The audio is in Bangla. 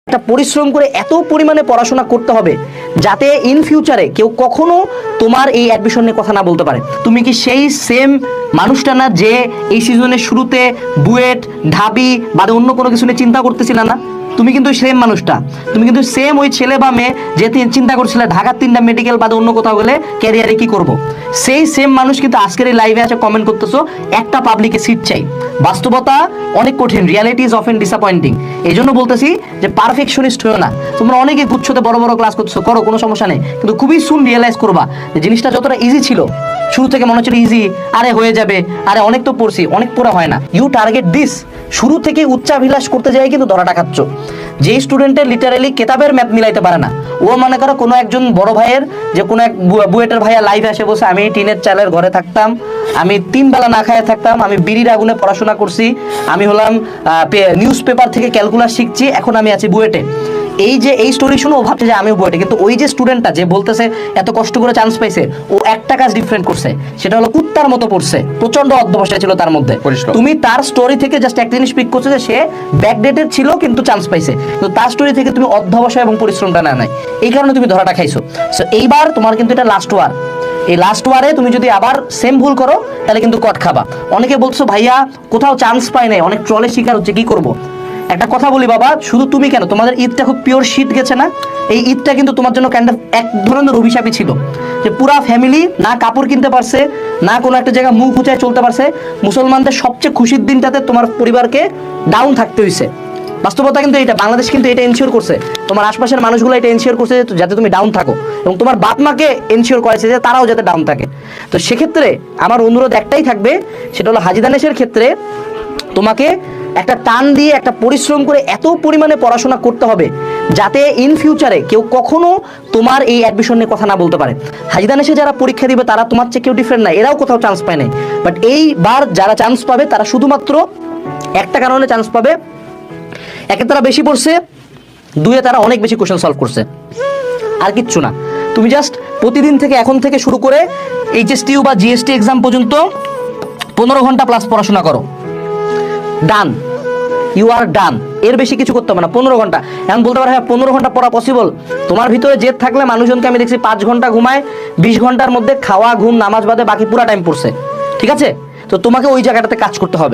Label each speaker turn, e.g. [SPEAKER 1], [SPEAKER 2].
[SPEAKER 1] একটা পরিশ্রম করে এত পরিমাণে পড়াশোনা করতে হবে যাতে ইন ফিউচারে কেউ কখনো তোমার এই অ্যাডমিশন নিয়ে কথা না বলতে পারে। তুমি কি সেই সেম মানুষটা না যে এই সিজনের শুরুতে বুয়েট, ঢাবি বাদে অন্য কোনো কিছু নিয়ে চিন্তা করতেছিলে না? তুমি কিন্তু সেম মানুষটা, তুমি কিন্তু সেম ওই ছেলে বা মেয়ে যে চিন্তা করছিলে ঢাকার 3টা মেডিকেল বাদে অন্য কোথাও গেলে ক্যারিয়ারে কি করব। সেই সেম মানুষ কিন্তু আজকের এই লাইভে আছে কমেন্ট করতেছো একটা পাবলিকে সিট চাই। বাস্তবতা অনেক কঠিন, রিয়ালিটি ইজ অফেন ডিসঅ্যাপয়েন্টিং। এই জন্য বলতেছি যে পারফেকশনিস্ট হয়েও না। তোমরা অনেকে গুচ্ছতে বড় বড় ক্লাস করতেছো, করো, কোনো সমস্যা নেই, কিন্তু খুবই সুন রিয়েলাইজ করবা যে জিনিসটা যতটা ইজি ছিল শুরু থেকে মনে হচ্ছিল ইজি, আরে হয়ে যাবে, আরে অনেক তো পড়ছি, অনেক পড়া হয় না। You target this. শুরু থেকে উচ্চাভিলাষ করতে যাই কিন্তু ধরাটা খাচ্ছ। যে স্টুডেন্টের লিটারালি কেতাবের ম্যাথ মিলাইতে পারে না, ও মনে করো কোনো একজন বড় ভাইয়ের যে কোনো এক বুয়েটের ভাইয়া লাইভে আসে বসে আমি টিনের চালের ঘরে থাকতাম, আমি 3 বেলা না খাইয়ে থাকতাম, আমি বিড়ির আগুনে পড়াশোনা করছি, আমি হলাম নিউজ পেপার থেকে ক্যালকুলাস শিখছি, এখন আমি আছি বুয়েটে। এই যে এই স্টোরি শুনে ও ভাবছে যে আমিও বুয়েটে, কিন্তু ওই যে স্টুডেন্টটা যে বলতেছে এত কষ্ট করে চান্স পাইছে, ও একটা কাজ ডিফারেন্ট করছে, সেটা হলো কুত্তার মতো পড়ছে, প্রচন্ড অধ্যবসায় ছিল তার মধ্যে। তুমি তার স্টোরি থেকে জাস্ট একটা জিনিস পিক করছো যে সে ব্যাকডেটেড ছিল কিন্তু চান্স পাইছে, কিন্তু তার স্টোরি থেকে তুমি অধ্যবসায় এবং পরিশ্রমটা না নাই, এই কারণে তুমি ধরাটা খাইছো। সো এইবার তোমার কিন্তু এটা লাস্ট ওয়ার। এই লাস্ট ওয়ারে তুমি যদি আবার সেম ভুল করো তাহলে কিন্তু কট খাবা। অনেকে বলছো ভাইয়া কোথাও চান্স পাই নাই, অনেক ট্রলের শিকার হচ্ছে, কি করব? একটা কথা বলি বাবা, শুধু তুমি কেন, তোমাদের ঈদটা খুব পিওর শীত গেছে না? এই ঈদটা কিন্তু তোমার জন্য কাইন্ড অফ এক ধরনের অভিশাপই ছিল, যে পুরা ফ্যামিলি না কাপড় কিনতে পারছে, না কোনো একটা জায়গায় মুখ উঁচায় চলতে পারছে। মুসলমানদের সবচেয়ে খুশির দিনটাতে তোমার পরিবারকে ডাউন থাকতে হয়েছে। বাস্তবতা কিন্তু এটা, বাংলাদেশ কিন্তু এটা এনশিওর করছে, তোমার আশপাশের মানুষগুলো এটা এনশিওর করছে যাতে তুমি ডাউন থাকো, এবং তোমার বাপ মাকে এনশিওর করেছে যে তারাও যাতে ডাউন থাকে। তো সেক্ষেত্রে আমার অনুরোধ একটাই থাকবে, সেটা হলো হাজি দানেশের ক্ষেত্রে তোমাকে একটা টান দিয়ে একটা পরিশ্রম করে এত পরিমাণে পড়াশোনা করতে হবে যাতে ইন ফিউচারে কেউ কখনো তোমার এই অ্যাডমিশন নিয়ে কথা না বলতে পারে। হাজি দানেশে যারা পরীক্ষা দিবে তারা তোমার চেয়ে কেউ ডিফারেন্ট না, এরাও কোথাও চান্স পায় নাই, বাট এইবার যারা চান্স পাবে তারা শুধুমাত্র একটা কারণে চান্স পাবে, একে তারা বেশি পড়ছে, দুয়ে তারা অনেক বেশি কোশ্চেন সলভ করছে, আর কিচ্ছু না। তুমি জাস্ট প্রতিদিন থেকে এখন থেকে শুরু করে এইচএসটিইউ বা জিএসটি এক্সাম পর্যন্ত 15 ঘন্টা প্লাস পড়াশোনা করো, ডান, ইউ আর ডান। এর বেশি কিছু করতে হবে না, 15 ঘন্টা। এখন বলতে পারো হ্যাঁ 15 ঘন্টা পড়া পসিবল, তোমার ভিতরে জেদ থাকলে মানুষজনকে আমি দেখছি 5 ঘন্টা ঘুমায়, 20 ঘন্টার মধ্যে খাওয়া ঘুম নামাজ বাদে বাকি পুরা টাইম পড়ছে, ঠিক আছে? তো তোমাকে ওই জায়গাটাতে কাজ করতে হবে।